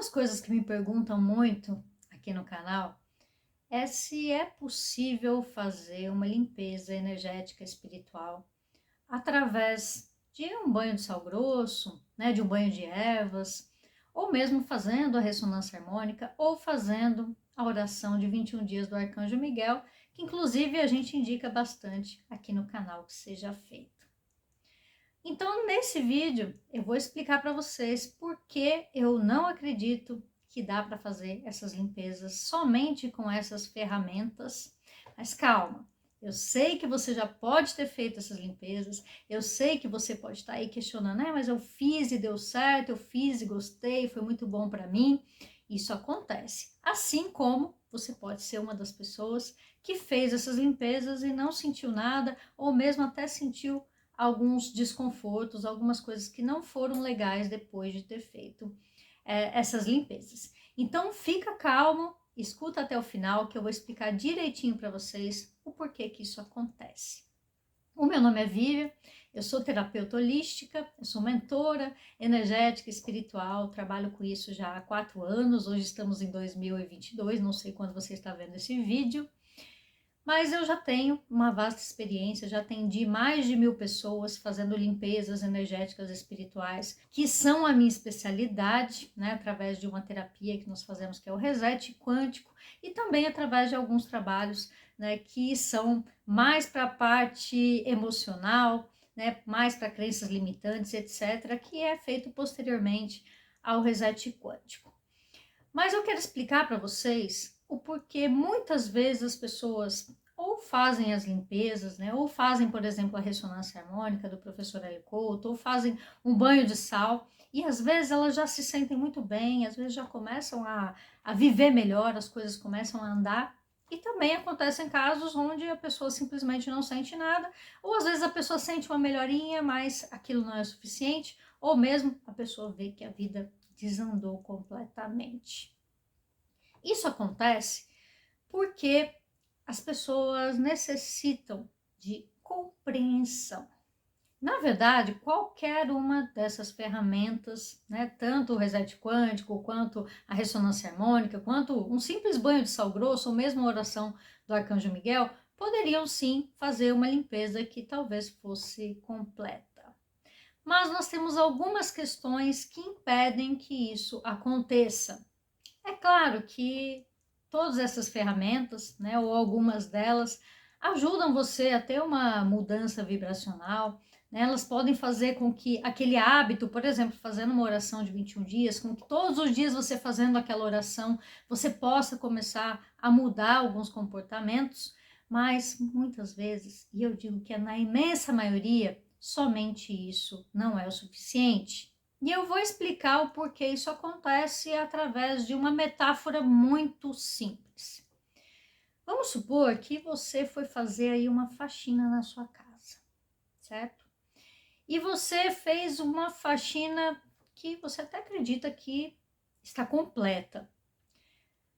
das coisas que me perguntam muito aqui no canal é se é possível fazer uma limpeza energética espiritual através de um banho de sal grosso, né, de um banho de ervas, ou mesmo fazendo a ressonância harmônica, ou fazendo a oração de 21 dias do Arcanjo Miguel, que inclusive a gente indica bastante aqui no canal que seja feito. Então, nesse vídeo, eu vou explicar para vocês por que eu não acredito que dá para fazer essas limpezas somente com essas ferramentas. Mas calma, eu sei que você já pode ter feito essas limpezas, eu sei que você pode estar aí questionando, mas eu fiz e deu certo, eu fiz e gostei, foi muito bom para mim. Isso acontece. Assim como você pode ser uma das pessoas que fez essas limpezas e não sentiu nada, ou mesmo até sentiu alguns desconfortos, algumas coisas que não foram legais depois de ter feito essas limpezas. Então fica calmo, escuta até o final que eu vou explicar direitinho para vocês o porquê que isso acontece. O meu nome é Vivian, eu sou terapeuta holística, eu sou mentora energética espiritual, trabalho com isso já há 4 anos, hoje estamos em 2022, não sei quando você está vendo esse vídeo. Mas eu já tenho uma vasta experiência, já atendi mais de 1000 pessoas fazendo limpezas energéticas espirituais, que são a minha especialidade, né, através de uma terapia que nós fazemos, que é o Reset Quântico, e também através de alguns trabalhos, né, que são mais para a parte emocional, né, mais para crenças limitantes, etc., que é feito posteriormente ao Reset Quântico. Mas eu quero explicar para vocês o porquê muitas vezes as pessoas ou fazem as limpezas, né, ou fazem, por exemplo, a ressonância harmônica do professor L. Couto, ou fazem um banho de sal, e às vezes elas já se sentem muito bem, às vezes já começam a viver melhor, as coisas começam a andar, e também acontecem casos onde a pessoa simplesmente não sente nada, ou às vezes a pessoa sente uma melhorinha, mas aquilo não é suficiente, ou mesmo a pessoa vê que a vida desandou completamente. Isso acontece porque as pessoas necessitam de compreensão. Na verdade, qualquer uma dessas ferramentas, né, tanto o reset quântico, quanto a ressonância harmônica, quanto um simples banho de sal grosso, ou mesmo a oração do Arcanjo Miguel, poderiam sim fazer uma limpeza que talvez fosse completa. Mas nós temos algumas questões que impedem que isso aconteça. É claro que todas essas ferramentas, né, ou algumas delas, ajudam você a ter uma mudança vibracional, né? Elas podem fazer com que aquele hábito, por exemplo, fazendo uma oração de 21 dias, com que todos os dias você fazendo aquela oração, você possa começar a mudar alguns comportamentos, mas muitas vezes, e eu digo que é na imensa maioria, somente isso não é o suficiente. E eu vou explicar o porquê isso acontece através de uma metáfora muito simples. Vamos supor que você foi fazer aí uma faxina na sua casa, certo? E você fez uma faxina que você até acredita que está completa,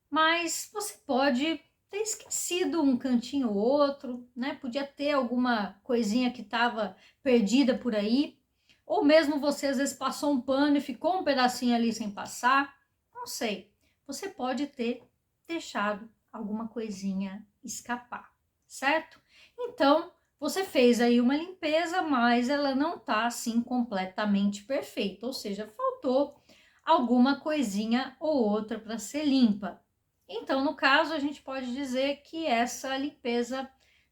mas você pode ter esquecido um cantinho ou outro, né? Podia ter alguma coisinha que estava perdida por aí, ou mesmo você às vezes passou um pano e ficou um pedacinho ali sem passar, não sei. Você pode ter deixado alguma coisinha escapar, certo? Então, você fez aí uma limpeza, mas ela não tá assim completamente perfeita, ou seja, faltou alguma coisinha ou outra para ser limpa. Então, no caso, a gente pode dizer que essa limpeza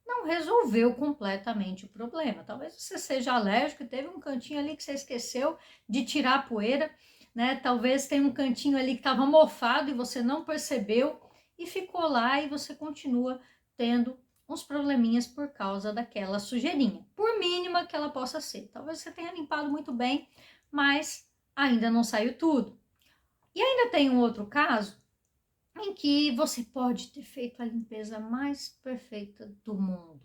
não resolveu completamente o problema. Talvez você seja alérgico e teve um cantinho ali que você esqueceu de tirar a poeira, né? Talvez tenha um cantinho ali que estava mofado e você não percebeu e ficou lá e você continua tendo uns probleminhas por causa daquela sujeirinha, por mínima que ela possa ser. Talvez você tenha limpado muito bem, mas ainda não saiu tudo. E ainda tem um outro caso em que você pode ter feito a limpeza mais perfeita do mundo.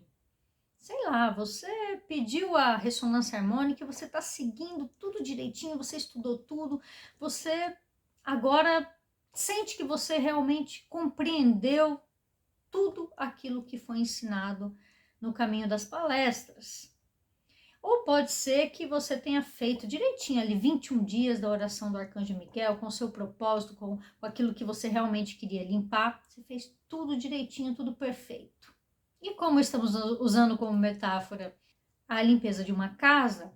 Sei lá, você pediu a ressonância harmônica, você está seguindo tudo direitinho, você estudou tudo, você agora sente que você realmente compreendeu tudo aquilo que foi ensinado no caminho das palestras. Ou pode ser que você tenha feito direitinho ali 21 dias da oração do Arcanjo Miguel, com o seu propósito, com aquilo que você realmente queria limpar. Você fez tudo direitinho, tudo perfeito. E como estamos usando como metáfora a limpeza de uma casa,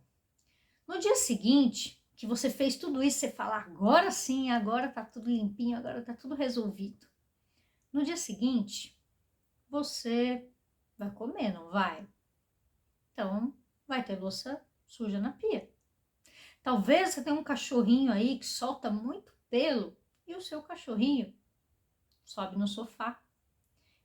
no dia seguinte que você fez tudo isso, você fala, agora sim, agora tá tudo limpinho, agora tá tudo resolvido. No dia seguinte, você vai comer, não vai? Então, vai ter louça suja na pia. Talvez você tenha um cachorrinho aí que solta muito pelo e o seu cachorrinho sobe no sofá.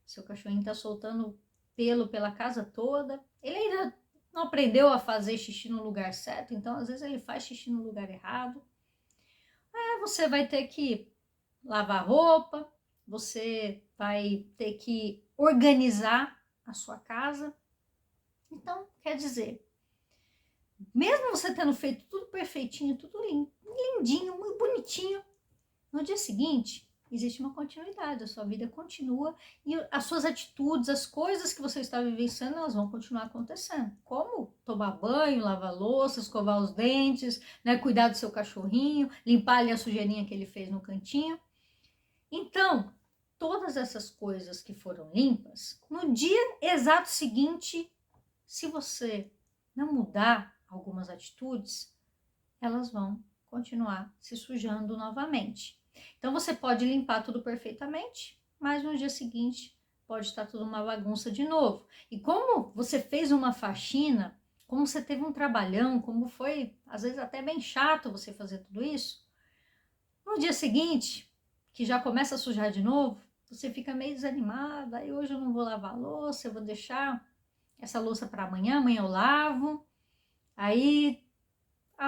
Seu cachorrinho está soltando pelo pela casa toda. Ele ainda não aprendeu a fazer xixi no lugar certo, então às vezes ele faz xixi no lugar errado. Você vai ter que lavar roupa, você vai ter que organizar a sua casa. Então, quer dizer, mesmo você tendo feito tudo perfeitinho, tudo lindinho, muito bonitinho, no dia seguinte, existe uma continuidade, a sua vida continua e as suas atitudes, as coisas que você está vivenciando, elas vão continuar acontecendo. Como tomar banho, lavar louça, escovar os dentes, né, cuidar do seu cachorrinho, limpar ali a sujeirinha que ele fez no cantinho. Então, todas essas coisas que foram limpas, no dia exato seguinte, se você não mudar algumas atitudes, elas vão continuar se sujando novamente. Então você pode limpar tudo perfeitamente, mas no dia seguinte pode estar tudo uma bagunça de novo. E como você fez uma faxina, como você teve um trabalhão, como foi às vezes até bem chato você fazer tudo isso, no dia seguinte, que já começa a sujar de novo, você fica meio desanimada, aí hoje eu não vou lavar a louça, eu vou deixar essa louça para amanhã, amanhã eu lavo. Aí,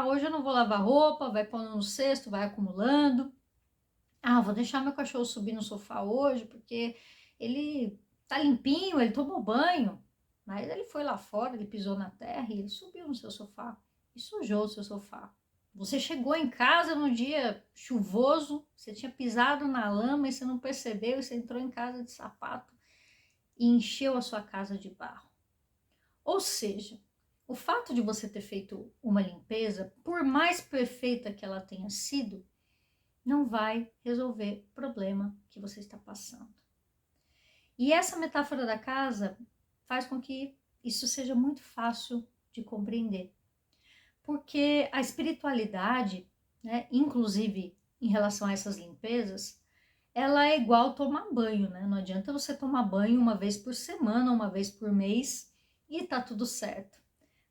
hoje eu não vou lavar roupa, vai pondo no cesto, vai acumulando. Vou deixar meu cachorro subir no sofá hoje, porque ele tá limpinho, ele tomou banho. Mas ele foi lá fora, ele pisou na terra e ele subiu no seu sofá e sujou o seu sofá. Você chegou em casa num dia chuvoso, você tinha pisado na lama e você não percebeu, e você entrou em casa de sapato e encheu a sua casa de barro. Ou seja, o fato de você ter feito uma limpeza, por mais perfeita que ela tenha sido, não vai resolver o problema que você está passando. E essa metáfora da casa faz com que isso seja muito fácil de compreender. Porque a espiritualidade, né, inclusive em relação a essas limpezas, ela é igual tomar banho, né? Não adianta você tomar banho uma vez por semana, uma vez por mês e tá tudo certo.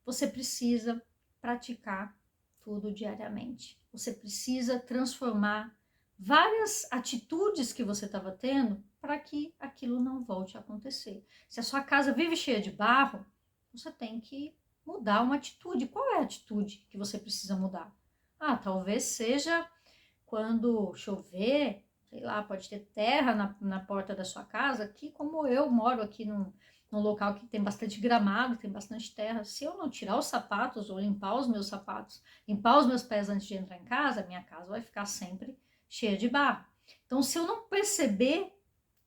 Você precisa praticar tudo diariamente. Você precisa transformar várias atitudes que você estava tendo para que aquilo não volte a acontecer. Se a sua casa vive cheia de barro, você tem que mudar uma atitude. Qual é a atitude que você precisa mudar? Talvez seja quando chover, sei lá, pode ter terra na porta da sua casa, que como eu moro aqui num local que tem bastante gramado, tem bastante terra, se eu não tirar os sapatos ou limpar os meus sapatos, limpar os meus pés antes de entrar em casa, minha casa vai ficar sempre cheia de barro. Então, se eu não perceber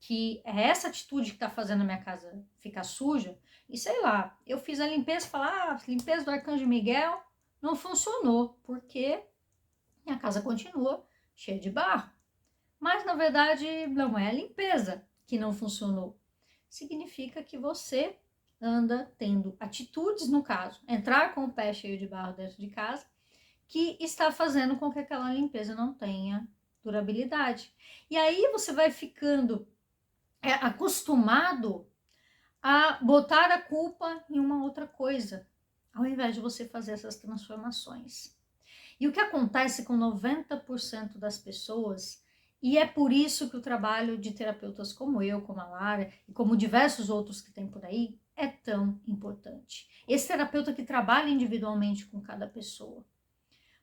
que é essa atitude que está fazendo a minha casa ficar suja, e sei lá, eu fiz a limpeza e falar, limpeza do Arcanjo Miguel não funcionou, porque minha casa continua cheia de barro. Mas, na verdade, não é a limpeza que não funcionou. Significa que você anda tendo atitudes, no caso, entrar com o pé cheio de barro dentro de casa, que está fazendo com que aquela limpeza não tenha durabilidade. E aí você vai ficando acostumado a botar a culpa em uma outra coisa, ao invés de você fazer essas transformações. E o que acontece com 90% das pessoas, e é por isso que o trabalho de terapeutas como eu, como a Lara, e como diversos outros que tem por aí, é tão importante. Esse terapeuta que trabalha individualmente com cada pessoa.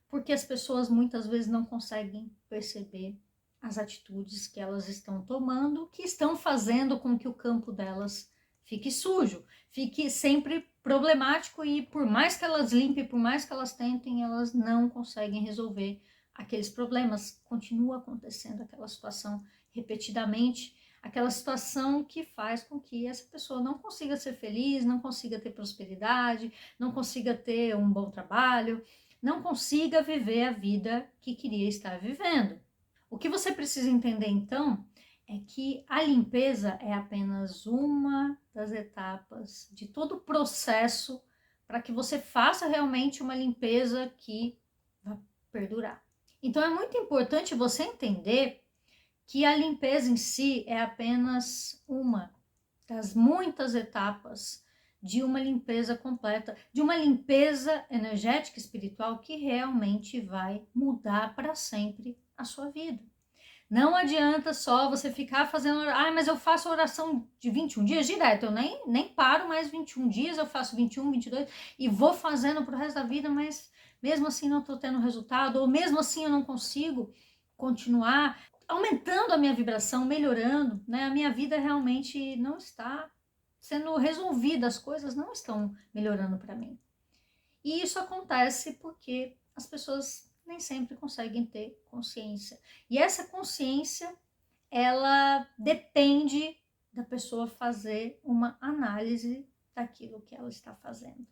Porque as pessoas muitas vezes não conseguem perceber as atitudes que elas estão tomando, que estão fazendo com que o campo delas fique sujo, fique sempre problemático, e por mais que elas limpem, por mais que elas tentem, elas não conseguem resolver aqueles problemas, continua acontecendo aquela situação repetidamente, aquela situação que faz com que essa pessoa não consiga ser feliz, não consiga ter prosperidade, não consiga ter um bom trabalho, não consiga viver a vida que queria estar vivendo. O que você precisa entender, então, é que a limpeza é apenas uma das etapas de todo o processo para que você faça realmente uma limpeza que vai perdurar. Então, é muito importante você entender que a limpeza em si é apenas uma das muitas etapas de uma limpeza completa, de uma limpeza energética e espiritual que realmente vai mudar para sempre a sua vida. Não adianta só você ficar fazendo, mas eu faço oração de 21 dias direto, eu nem paro mais 21 dias, eu faço 21, 22 e vou fazendo pro resto da vida, mas mesmo assim não estou tendo resultado, ou mesmo assim eu não consigo continuar aumentando a minha vibração, melhorando, né? A minha vida realmente não está sendo resolvida, as coisas não estão melhorando para mim. E isso acontece porque as pessoas nem sempre conseguem ter consciência. E essa consciência, ela depende da pessoa fazer uma análise daquilo que ela está fazendo.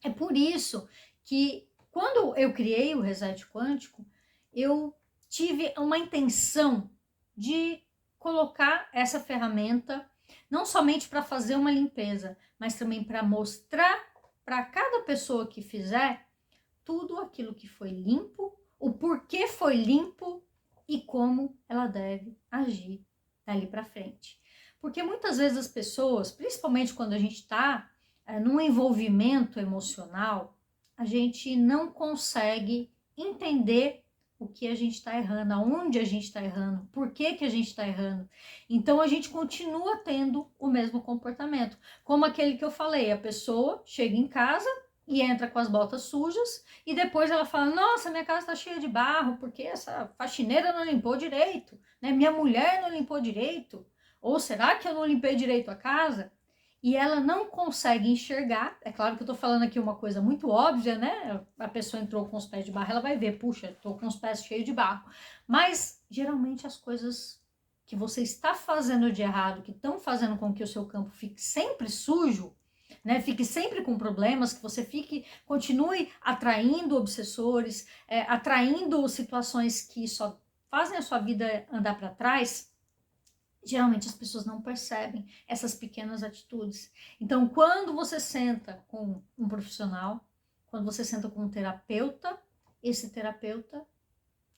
É por isso que quando eu criei o Reset Quântico, eu tive uma intenção de colocar essa ferramenta não somente para fazer uma limpeza, mas também para mostrar para cada pessoa que fizer tudo aquilo que foi limpo, o porquê foi limpo e como ela deve agir dali para frente. Porque muitas vezes as pessoas, principalmente quando a gente está num envolvimento emocional, a gente não consegue entender o que a gente está errando, aonde a gente está errando, por que a gente está errando. Então a gente continua tendo o mesmo comportamento. Como aquele que eu falei, a pessoa chega em casa e entra com as botas sujas e depois ela fala, nossa, minha casa está cheia de barro porque essa faxineira não limpou direito, né? Minha mulher não limpou direito, ou será que eu não limpei direito a casa? E ela não consegue enxergar, é claro que eu tô falando aqui uma coisa muito óbvia, né? A pessoa entrou com os pés de barro, ela vai ver, puxa, tô com os pés cheios de barro. Mas, geralmente, as coisas que você está fazendo de errado, que estão fazendo com que o seu campo fique sempre sujo, né? Fique sempre com problemas, que você continue atraindo obsessores, atraindo situações que só fazem a sua vida andar para trás. Geralmente as pessoas não percebem essas pequenas atitudes. Então, quando você senta com um profissional, quando você senta com um terapeuta, esse terapeuta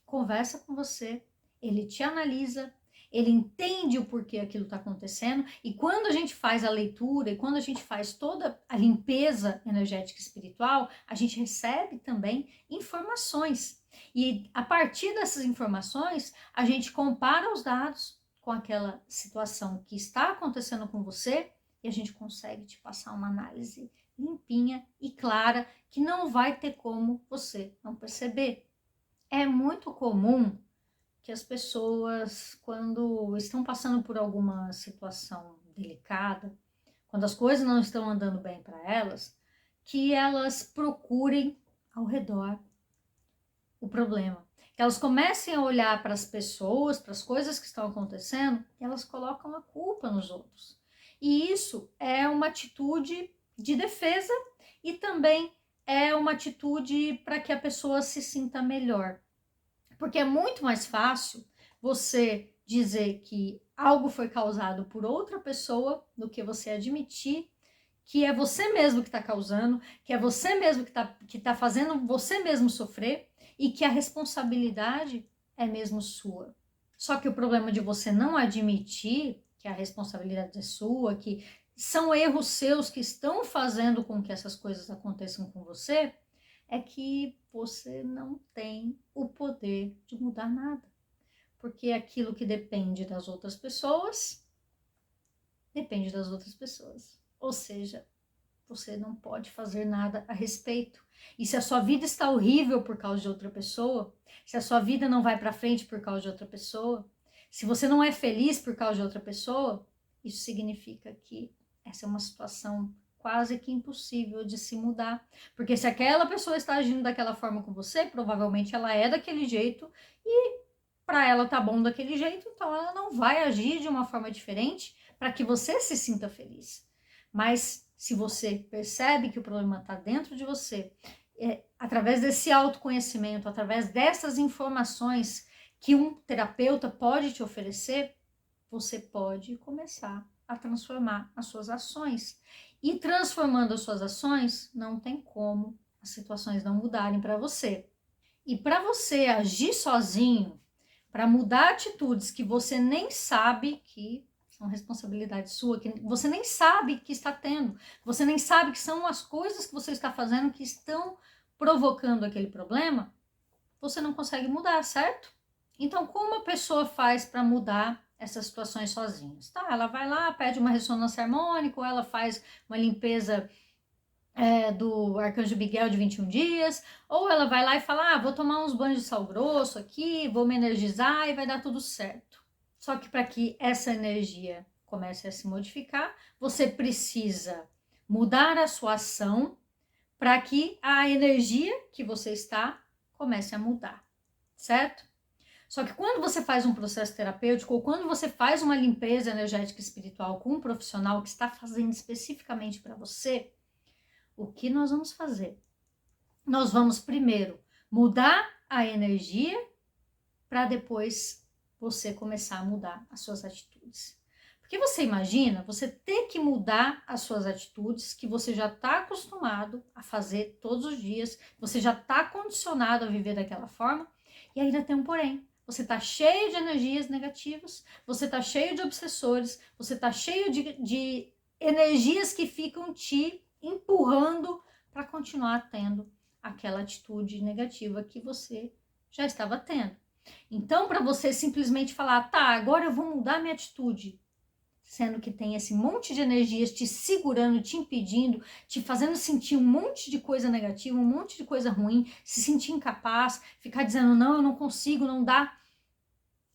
conversa com você, ele te analisa, ele entende o porquê aquilo está acontecendo, e quando a gente faz a leitura, e quando a gente faz toda a limpeza energética e espiritual, a gente recebe também informações. E a partir dessas informações, a gente compara os dados com aquela situação que está acontecendo com você e a gente consegue te passar uma análise limpinha e clara que não vai ter como você não perceber. É muito comum que as pessoas, quando estão passando por alguma situação delicada, quando as coisas não estão andando bem para elas, que elas procurem ao redor o problema. Que elas comecem a olhar para as pessoas, para as coisas que estão acontecendo, e elas colocam a culpa nos outros. E isso é uma atitude de defesa e também é uma atitude para que a pessoa se sinta melhor. Porque é muito mais fácil você dizer que algo foi causado por outra pessoa do que você admitir que é você mesmo que está causando, que é você mesmo que tá fazendo você mesmo sofrer e que a responsabilidade é mesmo sua. Só que o problema de você não admitir que a responsabilidade é sua, que são erros seus que estão fazendo com que essas coisas aconteçam com você, é que você não tem o poder de mudar nada. Porque aquilo que depende das outras pessoas, depende das outras pessoas. Ou seja, você não pode fazer nada a respeito. E se a sua vida está horrível por causa de outra pessoa, se a sua vida não vai para frente por causa de outra pessoa, se você não é feliz por causa de outra pessoa, isso significa que essa é uma situação quase que impossível de se mudar. Porque se aquela pessoa está agindo daquela forma com você, provavelmente ela é daquele jeito e para ela tá bom daquele jeito, então ela não vai agir de uma forma diferente para que você se sinta feliz. Mas se você percebe que o problema está dentro de você, através desse autoconhecimento, através dessas informações que um terapeuta pode te oferecer, você pode começar a transformar as suas ações. E transformando as suas ações, não tem como as situações não mudarem para você. E para você agir sozinho, para mudar atitudes que você nem sabe que são responsabilidade sua, que você nem sabe que está tendo, você nem sabe que são as coisas que você está fazendo que estão provocando aquele problema, você não consegue mudar, certo? Então, como a pessoa faz para mudar essas situações sozinhas? Tá, ela vai lá, pede uma ressonância harmônica, ou ela faz uma limpeza do Arcanjo Miguel de 21 dias, ou ela vai lá e fala, vou tomar uns banhos de sal grosso aqui, vou me energizar e vai dar tudo certo. Só que para que essa energia comece a se modificar, você precisa mudar a sua ação para que a energia que você está comece a mudar, certo? Só que quando você faz um processo terapêutico ou quando você faz uma limpeza energética espiritual com um profissional que está fazendo especificamente para você, o que nós vamos fazer? Nós vamos primeiro mudar a energia para depois você começar a mudar as suas atitudes. Porque você imagina você ter que mudar as suas atitudes que você já está acostumado a fazer todos os dias, você já está condicionado a viver daquela forma, e ainda tem um porém. Você está cheio de energias negativas, você está cheio de obsessores, você está cheio de energias que ficam te empurrando para continuar tendo aquela atitude negativa que você já estava tendo. Então, para você simplesmente falar, tá, agora eu vou mudar minha atitude, sendo que tem esse monte de energias te segurando, te impedindo, te fazendo sentir um monte de coisa negativa, um monte de coisa ruim, se sentir incapaz, ficar dizendo, não, eu não consigo, não dá.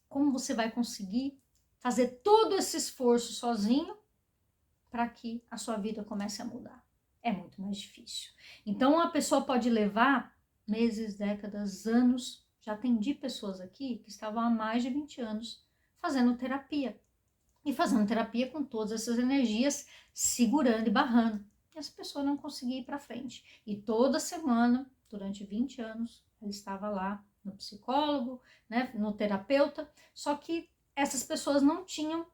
Como você vai conseguir fazer todo esse esforço sozinho para que a sua vida comece a mudar? É muito mais difícil. Então, a pessoa pode levar meses, décadas, anos. Já atendi pessoas aqui que estavam há mais de 20 anos fazendo terapia. E fazendo terapia com todas essas energias segurando e barrando. E essa pessoa não conseguia ir para frente. E toda semana, durante 20 anos, ela estava lá no psicólogo, né, no terapeuta, só que essas pessoas não tinham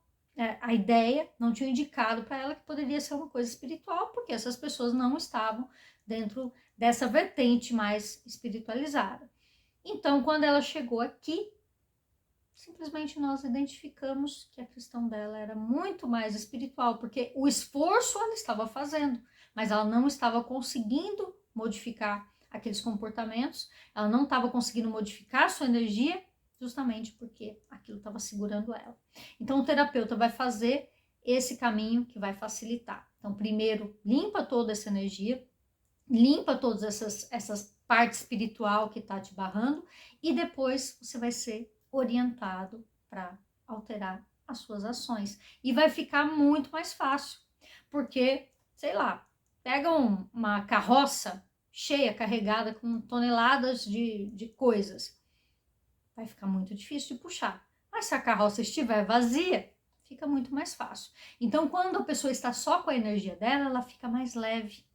a ideia, não tinham indicado para ela que poderia ser uma coisa espiritual, porque essas pessoas não estavam dentro dessa vertente mais espiritualizada. Então, quando ela chegou aqui, simplesmente nós identificamos que a questão dela era muito mais espiritual, porque o esforço ela estava fazendo, mas ela não estava conseguindo modificar aqueles comportamentos, ela não estava conseguindo modificar a sua energia, justamente porque aquilo estava segurando ela. Então, o terapeuta vai fazer esse caminho que vai facilitar. Então, primeiro, limpa toda essa energia, limpa todas essas partes espiritual que está te barrando, e depois você vai ser orientado para alterar as suas ações. E vai ficar muito mais fácil, porque, sei lá, pega uma carroça cheia, carregada com toneladas de coisas. Vai ficar muito difícil de puxar. Mas se a carroça estiver vazia, fica muito mais fácil. Então, quando a pessoa está só com a energia dela, ela fica mais leve.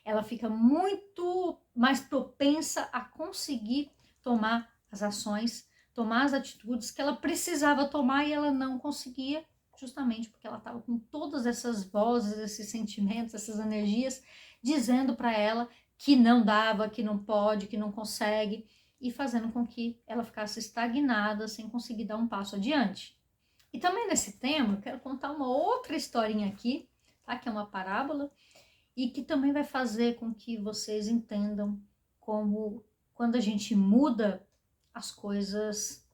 Ela fica muito mais propensa a conseguir tomar as ações, tomar as atitudes que ela precisava tomar e ela não conseguia, justamente porque ela estava com todas essas vozes, esses sentimentos, essas energias, dizendo para ela que não dava, que não pode, que não consegue, e fazendo com que ela ficasse estagnada, sem conseguir dar um passo adiante. E também nesse tema, eu quero contar uma outra historinha aqui, tá? Que é uma parábola, e que também vai fazer com que vocês entendam como, quando a gente muda, as coisas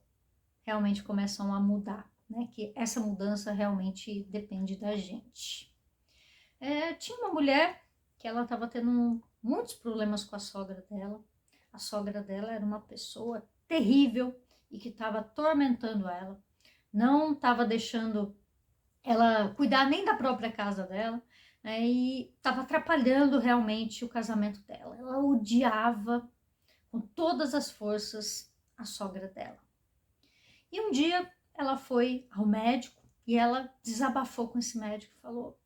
realmente começam a mudar, né? Que essa mudança realmente depende da gente. Tinha uma mulher que ela estava tendo muitos problemas com a sogra dela. A sogra dela era uma pessoa terrível e que estava atormentando ela. Não estava deixando ela cuidar nem da própria casa dela, E estava atrapalhando realmente o casamento dela. Ela odiava com todas as forças a sogra dela. E um dia ela foi ao médico e ela desabafou com esse médico e falou: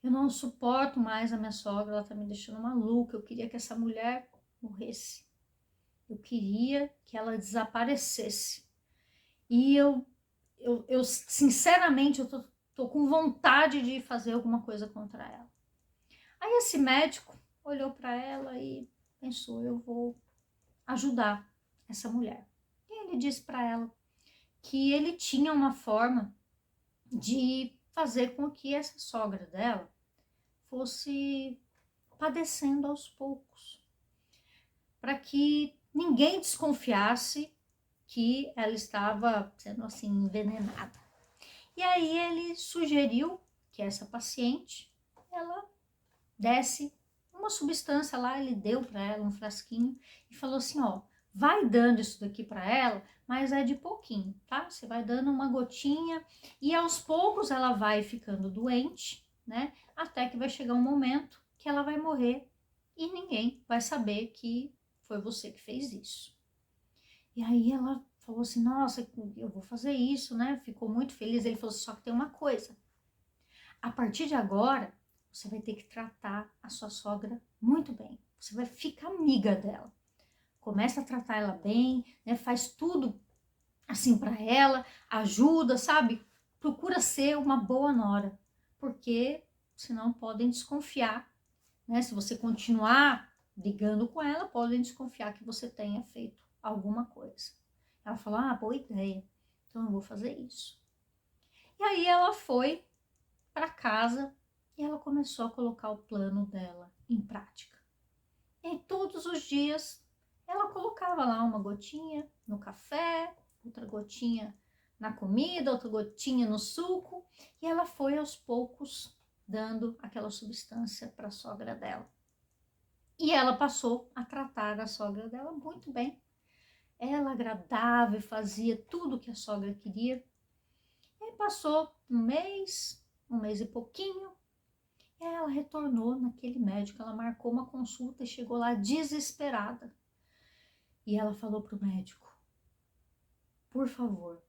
eu não suporto mais a minha sogra, ela tá me deixando maluca, eu queria que essa mulher morresse. Eu queria que ela desaparecesse. E eu sinceramente, eu tô com vontade de fazer alguma coisa contra ela. Aí esse médico olhou para ela e pensou: eu vou ajudar essa mulher. E ele disse para ela que ele tinha uma forma de fazer com que essa sogra dela fosse padecendo aos poucos, para que ninguém desconfiasse que ela estava sendo assim envenenada. E aí ele sugeriu que essa paciente ela desse uma substância lá, ele deu para ela um frasquinho e falou assim: ó, vai dando isso daqui para ela, mas é de pouquinho, tá? Você vai dando uma gotinha e aos poucos ela vai ficando doente, né? Até que vai chegar um momento que ela vai morrer e ninguém vai saber que foi você que fez isso. E aí ela falou assim: nossa, eu vou fazer isso, né? Ficou muito feliz. Ele falou: só que tem uma coisa, a partir de agora você vai ter que tratar a sua sogra muito bem. Você vai ficar amiga dela. Começa a tratar ela bem, né? Faz tudo assim para ela, ajuda, sabe? Procura ser uma boa nora, porque senão podem desconfiar, né? Se você continuar brigando com ela, podem desconfiar que você tenha feito alguma coisa. Ela falou: ah, boa ideia, então eu vou fazer isso. E aí ela foi para casa e ela começou a colocar o plano dela em prática. E todos os dias ela colocava lá uma gotinha no café, outra gotinha na comida, outra gotinha no suco, e ela foi aos poucos dando aquela substância para a sogra dela. E ela passou a tratar a sogra dela muito bem. Ela agradava e fazia tudo o que a sogra queria. E passou um mês e pouquinho, e ela retornou naquele médico, ela marcou uma consulta e chegou lá desesperada. E ela falou pro médico: por favor,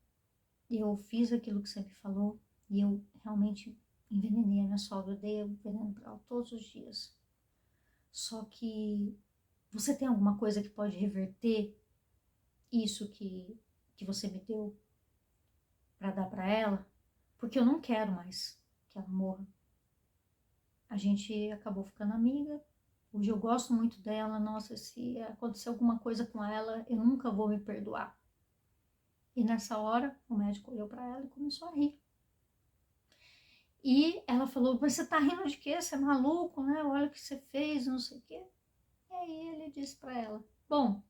eu fiz aquilo que você me falou e eu realmente envenenei a minha sogra, eu dei veneno para ela todos os dias. Só que você tem alguma coisa que pode reverter isso que você me deu para dar para ela? Porque eu não quero mais que ela morra. A gente acabou ficando amiga. Hoje eu gosto muito dela. Nossa, se acontecer alguma coisa com ela, eu nunca vou me perdoar. E nessa hora, o médico olhou para ela e começou a rir. E ela falou: mas você tá rindo de quê? Você é maluco, né? Olha o que você fez, não sei o quê. E aí ele disse para ela: bom,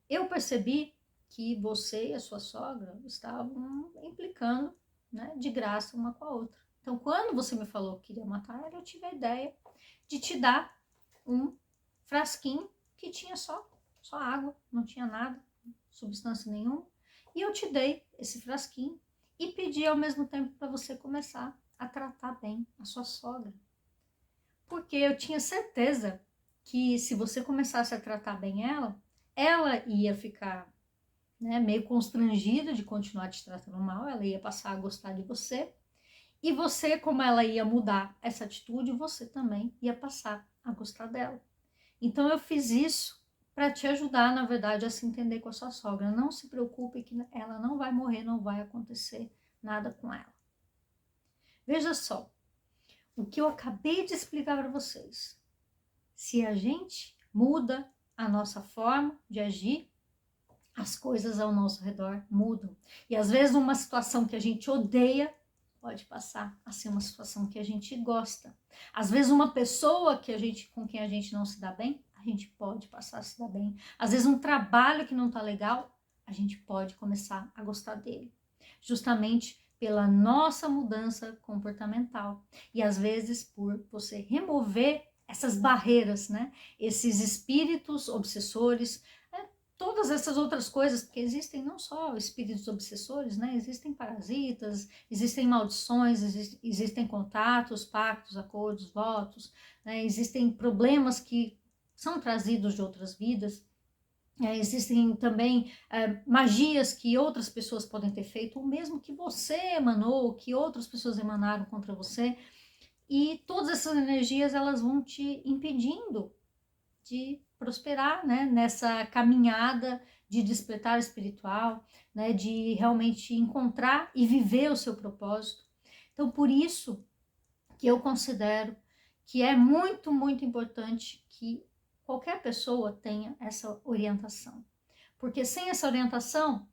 eu percebi que você e a sua sogra estavam implicando, né, de graça uma com a outra. Então, quando você me falou que queria matar ela, eu tive a ideia de te dar um frasquinho que tinha só água, não tinha nada, substância nenhuma. E eu te dei esse frasquinho e pedi ao mesmo tempo para você começar a tratar bem a sua sogra. Porque eu tinha certeza que se você começasse a tratar bem ela ia ficar, né, meio constrangida de continuar te tratando mal, ela ia passar a gostar de você. E você, como ela ia mudar essa atitude, você também ia passar a gostar dela. Então eu fiz isso para te ajudar, na verdade, a se entender com a sua sogra. Não se preocupe que ela não vai morrer, não vai acontecer nada com ela. Veja só, o que eu acabei de explicar para vocês. Se a gente muda a nossa forma de agir, as coisas ao nosso redor mudam. E às vezes uma situação que a gente odeia pode passar a ser uma situação que a gente gosta. Às vezes uma pessoa com quem a gente não se dá bem, a gente pode passar a se dar bem. Às vezes um trabalho que não está legal, a gente pode começar a gostar dele. Justamente pela nossa mudança comportamental. E às vezes por você remover essas barreiras, né? Esses espíritos obsessores, todas essas outras coisas, porque existem não só espíritos obsessores, né? Existem parasitas, existem maldições, existem contatos, pactos, acordos, votos, né? Existem problemas que são trazidos de outras vidas. Existem também magias que outras pessoas podem ter feito, ou mesmo que você emanou, que outras pessoas emanaram contra você, e todas essas energias elas vão te impedindo de prosperar, né, nessa caminhada de despertar espiritual, né, de realmente encontrar e viver o seu propósito. Então, por isso que eu considero que é muito, muito importante que qualquer pessoa tenha essa orientação. Porque sem essa orientação,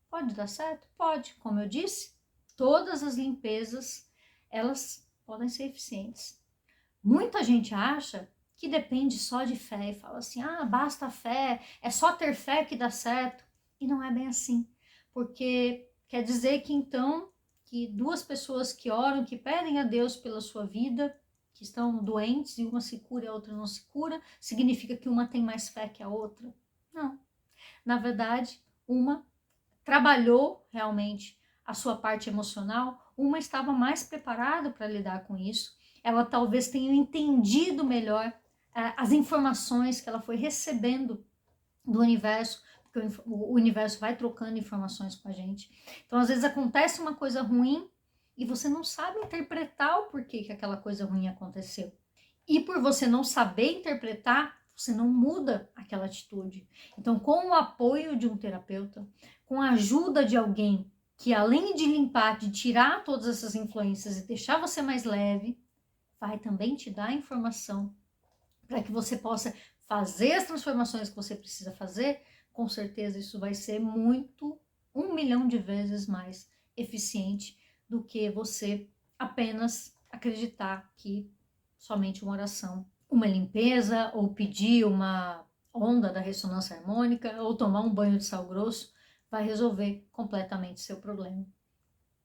pode dar certo? Pode. Como eu disse, todas as limpezas, elas podem ser eficientes. Muita gente acha que depende só de fé e fala assim, basta a fé, é só ter fé que dá certo. E não é bem assim, porque quer dizer que então, que duas pessoas que oram, que pedem a Deus pela sua vida, que estão doentes e uma se cura e a outra não se cura, significa que uma tem mais fé que a outra? Não. Na verdade, uma trabalhou realmente a sua parte emocional, uma estava mais preparada para lidar com isso, ela talvez tenha entendido melhor as informações que ela foi recebendo do universo, porque o universo vai trocando informações com a gente. Então, às vezes acontece uma coisa ruim e você não sabe interpretar o porquê que aquela coisa ruim aconteceu. E por você não saber interpretar, você não muda aquela atitude. Então, com o apoio de um terapeuta, com a ajuda de alguém que, além de limpar, de tirar todas essas influências e deixar você mais leve, vai também te dar informação para que você possa fazer as transformações que você precisa fazer. Com certeza isso vai ser muito, 1 milhão de vezes mais eficiente do que você apenas acreditar que somente uma oração, uma limpeza, ou pedir uma onda da ressonância harmônica, ou tomar um banho de sal grosso, vai resolver completamente seu problema.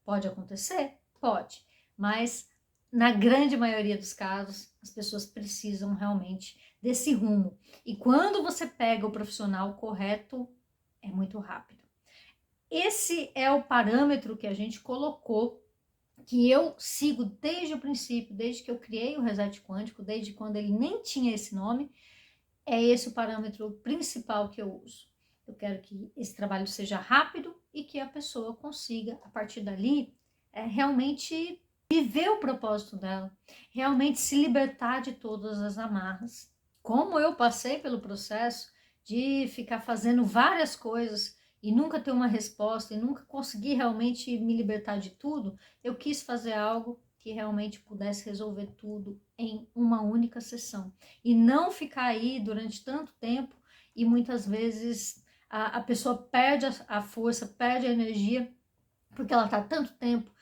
Pode acontecer? Pode, mas na grande maioria dos casos, as pessoas precisam realmente desse rumo. E quando você pega o profissional correto, é muito rápido. Esse é o parâmetro que a gente colocou, que eu sigo desde o princípio, desde que eu criei o Reset Quântico, desde quando ele nem tinha esse nome. É esse o parâmetro principal que eu uso. Eu quero que esse trabalho seja rápido e que a pessoa consiga, a partir dali, realmente viver o propósito dela, realmente se libertar de todas as amarras. Como eu passei pelo processo de ficar fazendo várias coisas e nunca ter uma resposta e nunca conseguir realmente me libertar de tudo, eu quis fazer algo que realmente pudesse resolver tudo em uma única sessão. E não ficar aí durante tanto tempo e muitas vezes a pessoa perde a força, perde a energia, porque ela está tanto tempo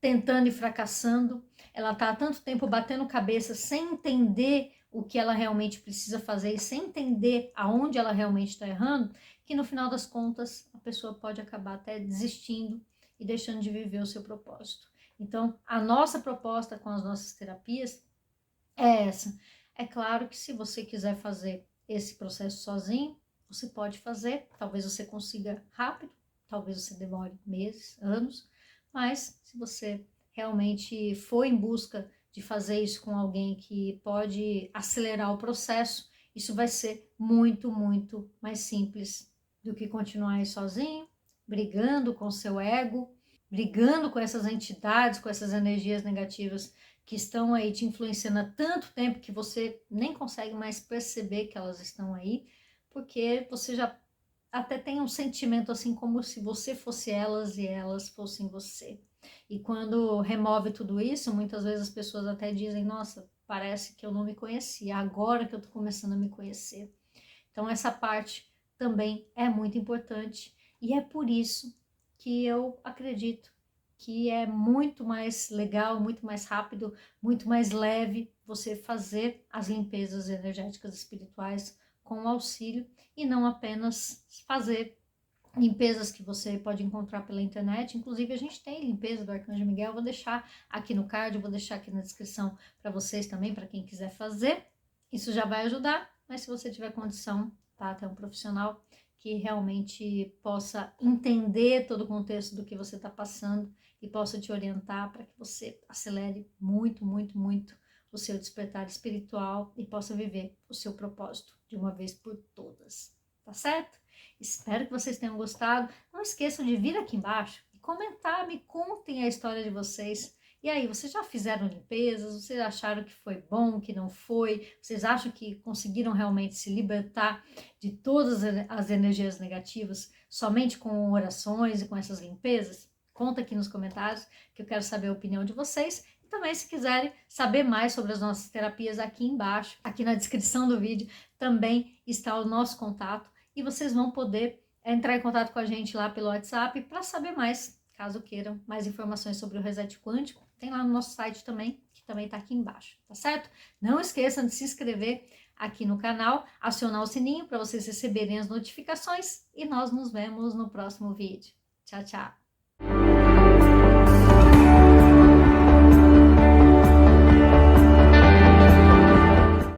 tentando e fracassando, ela está há tanto tempo batendo cabeça sem entender o que ela realmente precisa fazer e sem entender aonde ela realmente está errando, que no final das contas a pessoa pode acabar até desistindo e deixando de viver o seu propósito. Então, a nossa proposta com as nossas terapias é essa. É claro que se você quiser fazer esse processo sozinho, você pode fazer, talvez você consiga rápido, talvez você demore meses, anos, mas se você realmente for em busca de fazer isso com alguém que pode acelerar o processo, isso vai ser muito, muito mais simples do que continuar aí sozinho, brigando com o seu ego, brigando com essas entidades, com essas energias negativas que estão aí te influenciando há tanto tempo que você nem consegue mais perceber que elas estão aí, porque você já até tem um sentimento assim como se você fosse elas e elas fossem você. E quando remove tudo isso, muitas vezes as pessoas até dizem, nossa, parece que eu não me conhecia, agora que eu tô começando a me conhecer. Então essa parte também é muito importante e é por isso que eu acredito que é muito mais legal, muito mais rápido, muito mais leve você fazer as limpezas energéticas espirituais com o auxílio e não apenas fazer limpezas que você pode encontrar pela internet. Inclusive a gente tem limpeza do Arcanjo Miguel, vou deixar aqui no card, vou deixar aqui na descrição para vocês também, para quem quiser fazer. Isso já vai ajudar, mas se você tiver condição, tá, até um profissional que realmente possa entender todo o contexto do que você está passando e possa te orientar para que você acelere muito, muito, muito o seu despertar espiritual e possa viver o seu propósito de uma vez por todas, tá certo? Espero que vocês tenham gostado. Não esqueçam de vir aqui embaixo e comentar, me contem a história de vocês. E aí, vocês já fizeram limpezas? Vocês acharam que foi bom, que não foi? Vocês acham que conseguiram realmente se libertar de todas as energias negativas somente com orações e com essas limpezas? Conta aqui nos comentários que eu quero saber a opinião de vocês. E também, se quiserem saber mais sobre as nossas terapias, aqui embaixo, aqui na descrição do vídeo, também está o nosso contato e vocês vão poder entrar em contato com a gente lá pelo WhatsApp para saber mais, caso queiram mais informações sobre o Reset Quântico. Tem lá no nosso site também, que também está aqui embaixo, tá certo? Não esqueçam de se inscrever aqui no canal, acionar o sininho para vocês receberem as notificações e nós nos vemos no próximo vídeo. Tchau, tchau!